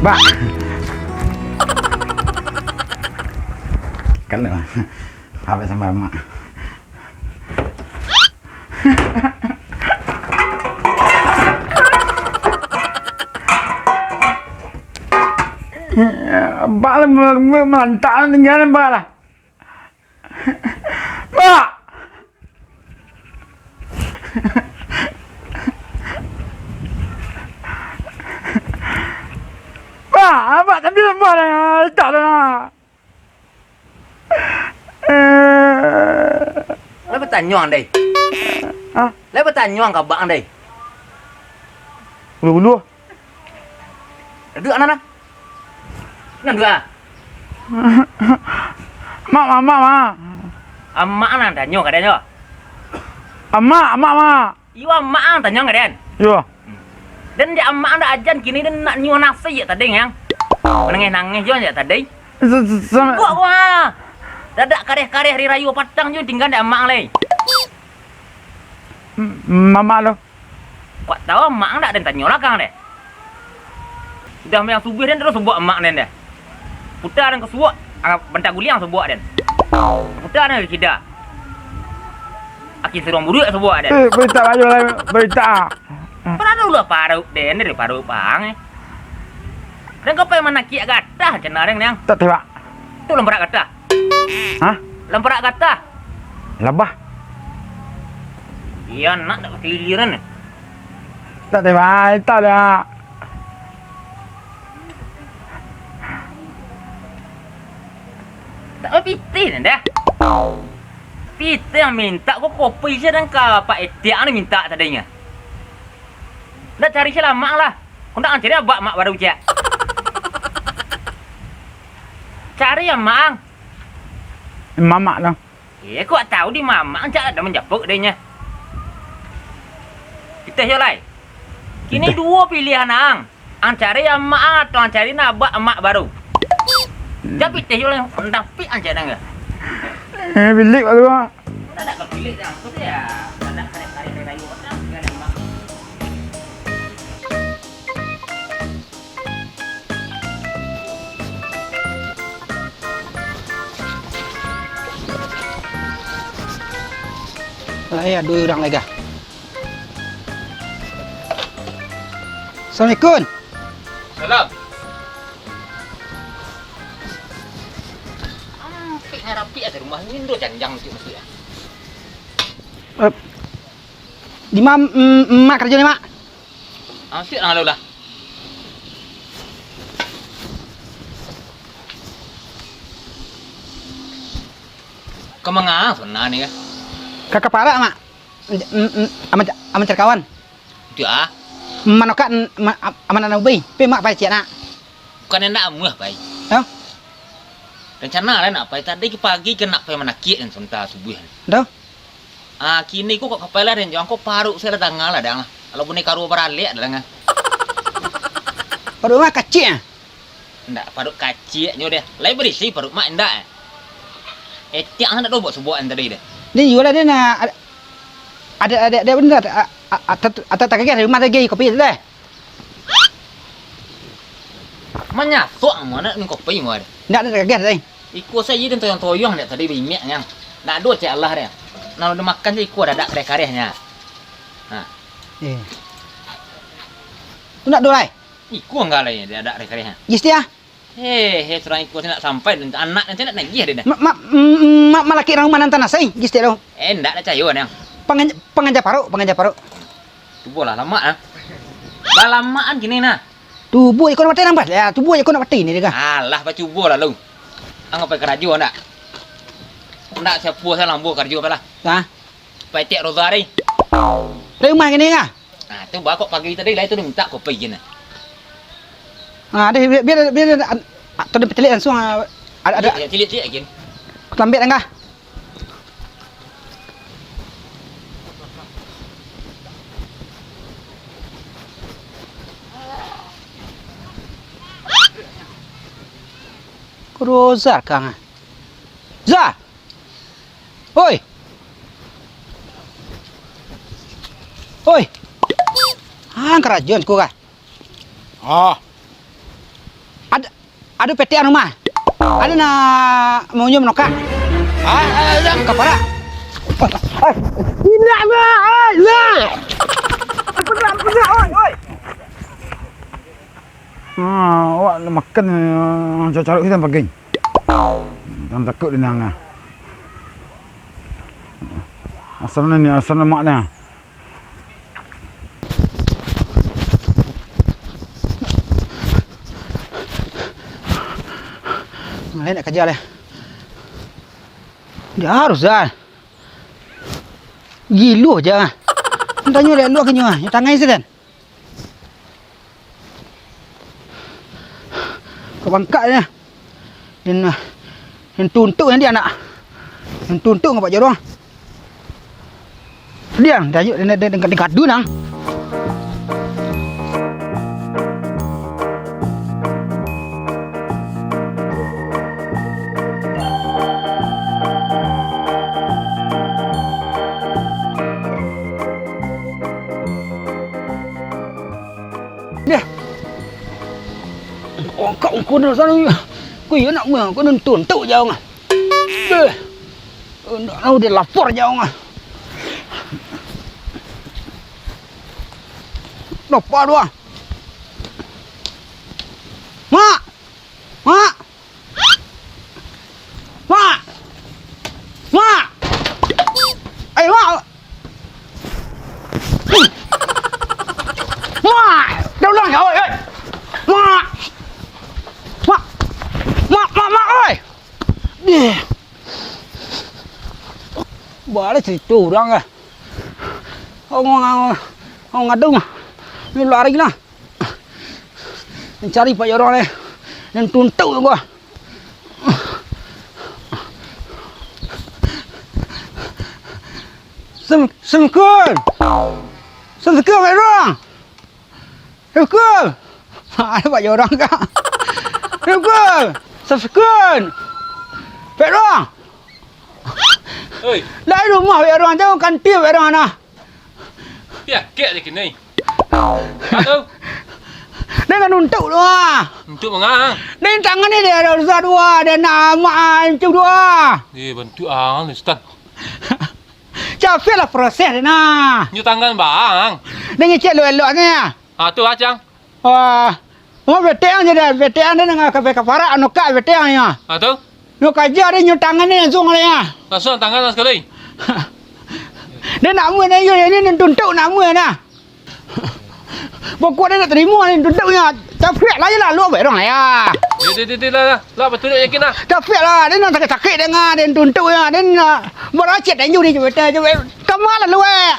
Ba. Kan lah. Apa sama mak? Ba mantap tinggal ba lah. Ba. Ba, tapi ba lah, tak lah. Lấy bắt tàn nhọn đây. Lấy bắt tàn nhọn cả bạn đây. Lulu. Đưa nó. Nhận đưa à? Mak. Emak nang tàn nhọn cả đen nhá. Mak. Iyo emak tàn nhọn cả đen. Yo. Dan dia emak anda ajan kini dan nak nyuan nasi ya tadi yang. Nangis ya tadi. Gua. Dadak kareh-kareh hari rayu patang je tinggal dak emak leh. Mama lo. Kau tahu emak ndak dan tanya lah kang deh. Sudah yang subuh dan terus sebuah emak dan deh. Putar dan kesuak, bentak guliang sebuah dan. Putar dan kita. Aki serong buruk sebuah dan. Berita baju lah, berita. Pernah dulu paru den dari paru pang. Dan kau pengen mana kia gata cenah yang. Tak tebak. Tu lemprak gata. Hah? Lemprak gata. Lebah. Iya nak tak keliliran. Tak tebak, tak ada. Tak piti dah. Piti yang minta kau kopi je dan kau Pak Etiak ni minta tadinya. Dah cari saya mak lah. Kau nak cari abak mak baru je. Cari yang mak. Mama lo. Kau tahu di mama cak ada menjapuk dehnya. Kita jalan. Kini dua pilihan ang. Ang cari yang mak atau ang cari abak mak baru. Tapi teh jalan tapi ang cari enggak. Bilik baru. Tak ada kepilih dah. Kau ya. Tak ada kare-kare rayu orang dengan mak. Lah ya, 2 orang lagi. Assalamualaikum. Salam. Ampik rapi ada rumah ni ndo janjang mesti ya. Di mana mak kerja ni mak? Ampik lah lah. Kemana sana ni kan? Kakak para mak. Aman cerkawan. Dia Manokan aman anak ubi. Pe mak pai ciana. bukan nak muah pai. Tahu? Rencana lah nak pai tadi pagi kena pai menakik dan sebentar subuh. Tahu? Ah kini ku kok kapela dan jang ko paru saya datang lah dang. Kalau punya karu beralik dah ngah. Paru mak kecil. Ndak paru kacik nyo dia. Lai berisi paru mak ndak. Tiang hendak buat sebuah tadi deh. Dia juga dia nak ada benda atau tak kaget rumah lagi kopi tu dah. Menyasuk mana ni kopi mana. Ndak ada kaget dah. Ikut saya dan toyong dia tadi bimek yang. Nak dua cik Allah dia. Nak udah makan je ikut ada kareh-karehnya. Nah. Tu nak dua lai. Ikut enggak lah dia ada kareh-karehnya. Yes dia. Serang ikut nak sampai dan anak nanti nak nagih dia dah. Mak laki orang mana tanah saya. Yes dia dong. Ndak ada cayo yang. Pengajar paru. Tu bola lama ah. Dah lamaan gini nah. Tubuh ikut mati nampak ya. Tubuh ikut nak mati ni dia kan. Alah baca bola lu. Anggap pakai kerja ndak. Ndak siapa saya lambu kerja apa lah. Hah? Pai tiak rozari. Dari rumah gini kan? Nah, tu bakok pagi tadi lah itu dia minta kopi gini. Ah, biar tu dia petelik langsung ada cilik-cilik gini. Tambik enggak? Rozar kang. Za. Oi. Oi. Kerajaan ku kah? Ada PT rumah. Ada na mau nyum noka. Jangan kapara. Ini apa? Lah. Oi. Awak makan caruk kita pagi. Jangan takut dia nang. Asal mak ni. Lain nak kerja lah. Dia harus dah. Gilu je. Tanya dia lu kenyang. Yang tangan sedang. Kau bangkat dia. Yang tuntuk yang dia nak. Yang tuntuk ngapa jorong. Dia dah yuk dia dekat kadu nang. Dia. Oh, kau dah sana. Kui nak mưa, kau nên tuần tự nhau à? Đâu để lapor nhau à? Lapor doang. Mak, mak, mak, mak. Ayo mak. Mak, đâu lo nhỏ ơi. Mak. Mak ơi. Đi. Bỏ đấy thì chủ đang à. Ông ngadung. Ini lari lah. Mencari Pak Yorong ni. Dan tuntuk gua. Semkun. Semkun Pak Yorong. Semkun. Ada Pak Yorong kah? Semkun. Semkun. Pak Yorong. Oi, Lai rumah Pak Yorong tu kan tiap Pak Yorong nah. ya, kek je kini. Aduh, Dengan untuk dua. untuk mengang. Ni tangan ni dia ada usaha dua. Dia nak mancung dua. Dia bantu ang, Ustaz. Capek lah proses dia nak. Nyu tangan bang. Dia ngecek elok-elok ni. Tu acang. Wah. Mau veteran je dia. Veteran dia dengan kapara anuka veteran ya. Tu, Nyu kajar dia nyu tangan ni langsung dia. langsung tangan sekali. Dia nak mua ni ni tuntuk nak mua nah. Pokok dia nak terima ni tuntuknya. Capek lah je lah lu Pak Yorong ya. Dia lah betul yakin lah. Capek lah. Dia nak sakit dengar dia tuntuk ya. Dia nak meracet dan nyu ni je. Kemana lu eh?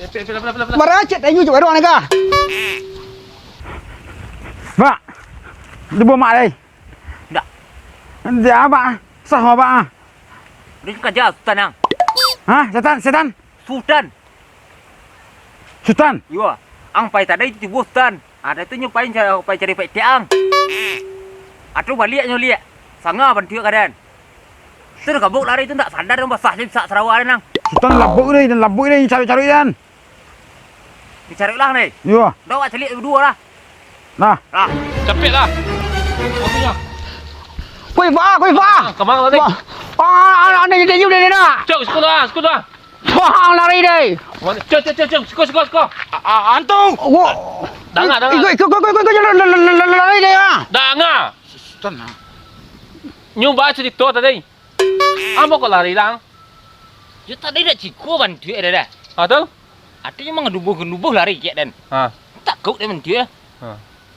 Pelan. Meracet dan nyu je Pak Yorong ni kah? Pak. Dia buat mak đây. Tak. Dia apa? Sah apa? Dia kerja Sultan yang. Hah? Setan? Sultan. Sultan? Iya. Ang pai tadi itu Sultan. Ada tu nyupain cari Pak Tiang. Atau balik nyuliak. Sanga bantu keadaan. Terus kabuk lari itu tak sadar dan basah sak Sarawak nang. Sultan labuk ni cari-cari dan. Dicari lah ni. Yo. Dah awak celik berdua lah. Nah. Lah. Cepet lah. Okeynya. Kuih Fa. Kemang tadi. Ni dia nyu dia nak. Cuk, sekolah. Wah, lari deh. Cuk, sekolah. Antung. Danga. Ikut lari deh ah. Danga. Sultan. Nyu ba cerita tadi. Apa kau lari lang? Ya tadi dah ciku bantu ada dah. Tu? Artinya mengedubuh lari kiat dan. Takut dia bantu ya.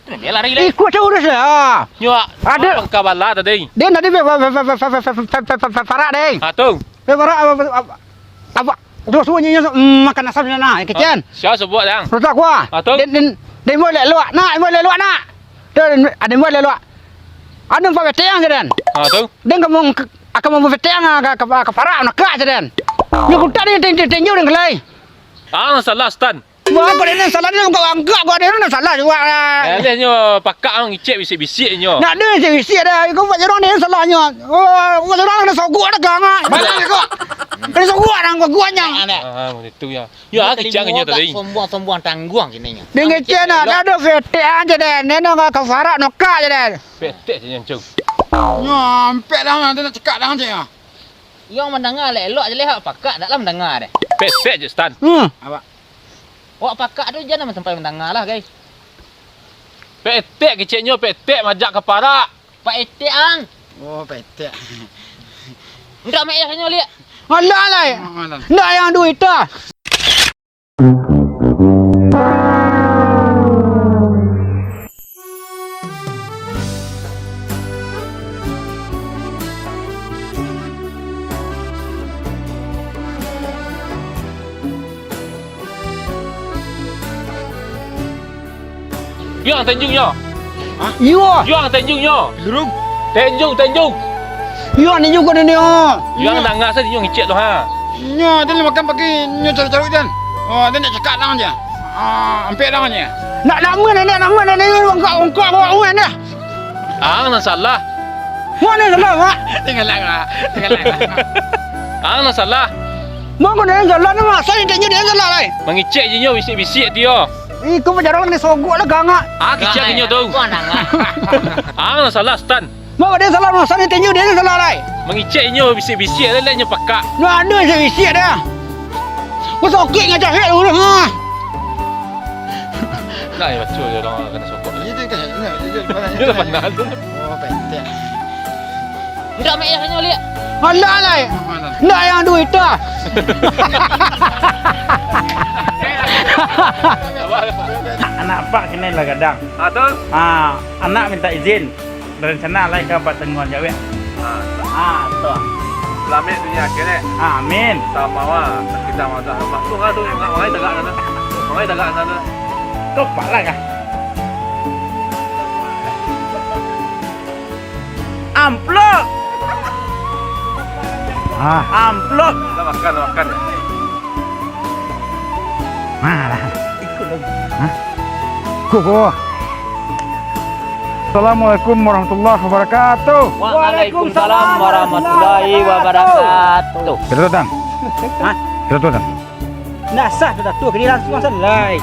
Tu dia lari lah. Ikut terus lah. Nyu Ada. pangkaban lah tadi. Dia nanti farak deh. Tu. Farak apa? Terus semuanya makan asam ni nak. Kecian. Siapa sebut lang? Rosak gua. Betul. Dia boleh luak. Boleh luak nak. Ada boleh luak. Ada apa veteran je dan. Tu. Dia akan mau veteran ke farak nak kat je dan. Ni kutat ni tenju dengan kelai. Salah Stan. Wah, kau ni salah ni kau anggap kau ni salah juga lah. Eh, nyo pakak ang icek bisik-bisik nyo. Nak ada isi ada. Kau buat orang ni salahnya. Oh, kau orang ni sogok dah gang. Mana ni kau? Ni sogok dah kau guanya. Itu ya. Ya, kicang nyo tadi. Sombong tangguang sini nya. Dengan cina ada vete aja deh. Neno kau kafarak nokak je deh. Petek je nyo. Nyampe dah nak cekak dah je ya. Yang mendengar elok je leh pakak dalam mendengar deh. Petek je Stan. Apa? Wak pakak tu jangan sampai mendengar lah guys. Petek kecik nyo, petek majak keparak. Pak etek ang. Oh, petek. Ndak mek nyo lihat. Alah lah. Nak yang duit dah. Yang Tanjung nyo. Yo, Yang Tanjung nyo. Lurung. Tanjung. yo ni juga ni yo. Yang nangah saya nyo ngicek tu ha. Nya dia makan pagi nya cari-cari dan. Oh, dia nak cekak dah je. Ampe dah je. Nak nama ni ongkak bawa uang dah. Ang nang salah. Mana salah mak? Tinggal lah. Ang nang salah. Mak kau ni salah ni mak. Saya tanya dia salah lah. Mengicek je nyo bisik-bisik dia. Kau macam orang ni sogok lah gang. Ah, kicak nyo tu. Kau nangah. Ang nang salah Stan. Mak dia salah mak. Saya tanya dia salah lah. Mengicek nyo bisik-bisik le nyo pakak. Nak ada saya isi dah. Kau sokik dengan cahaya dulu ha. Nak ya baca je orang kena sokok. Itu kan. Dia dah pandai. Oh, petek. Ndak mek nyo lihat. Alah lah. Nak yang duit dah. Anak pak kena lah kadang. tu. Anak minta izin. Rencana lah ke Pak Tenguan Jawa. Tu. Selamat dunia akhirnya. Amin. Sama wa kita mata masuk tu yang orang tegak sana. Orang tegak sana. Kau pak lah kah? Amplop. Amplop. Kita makan. Mana? Ikut lagi. Kuku. Assalamualaikum warahmatullahi wabarakatuh. Waalaikumsalam warahmatullahi wabarakatuh. Kita dan. Kita dan. Nak sah dah tu kena langsung selai.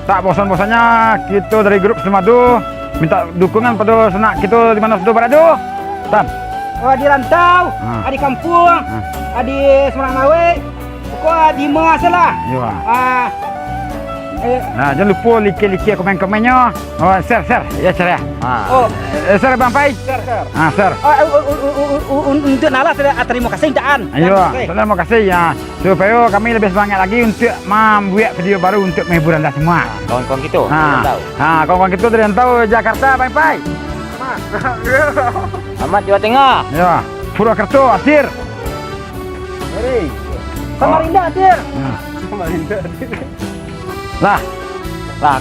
Tak bosan-bosannya kita dari grup Semadu minta dukungan pada senak kita di mana sudah berada. Dan. Oh di rantau, di kampung, di Semarang Mawe. Pokok di Masalah. Ya. Ah, Jangan lupa like komen-komennya. Oh, share. Ya, share ya. oh, Share Bang Pai. sir. Share. Untuk Nala terima kasih daan. Ayo, terima kasih ya. Supaya kami lebih semangat lagi untuk membuat video baru untuk menghibur anda semua. Kawan-kawan kita. Kawan-kawan kita dari Rantau Jakarta, Bang Pai. Amat Jawa Tengah. Ya, Purwokerto, Asir. Samarinda Sir. Lah,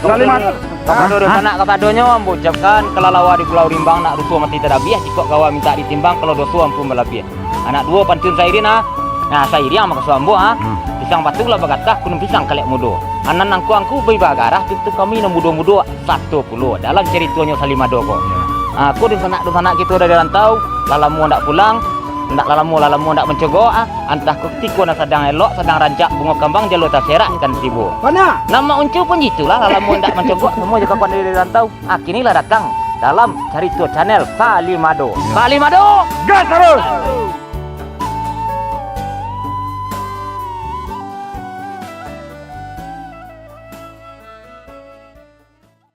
Kalimat kepada anak kepadanya mengucapkan kelalawa di Pulau Rimbang nak rusuh mati tadabiah jika kawa minta ditimbang kalau dosa ampun berlebih. Anak dua pantun saya ini nah saya dia mak suambo pisang patung lah berkata kunum pisang kalek mudo. Anan angku beri bagarah itu kami mudo-mudo 10 dalam ceritanya Salimado kok. Aku di sana kita dari rantau lalamu ndak pulang. Ndak lalamu ndak mencegok antah kutiko na sedang elok sedang rancak bunga kembang jalur terserak ikan tibu. Mana? Nama uncu pun gitulah lalamu ndak mencegok semua jika kawan dari rantau. Kinilah datang dalam cerita channel Salimado. Salimado gas terus.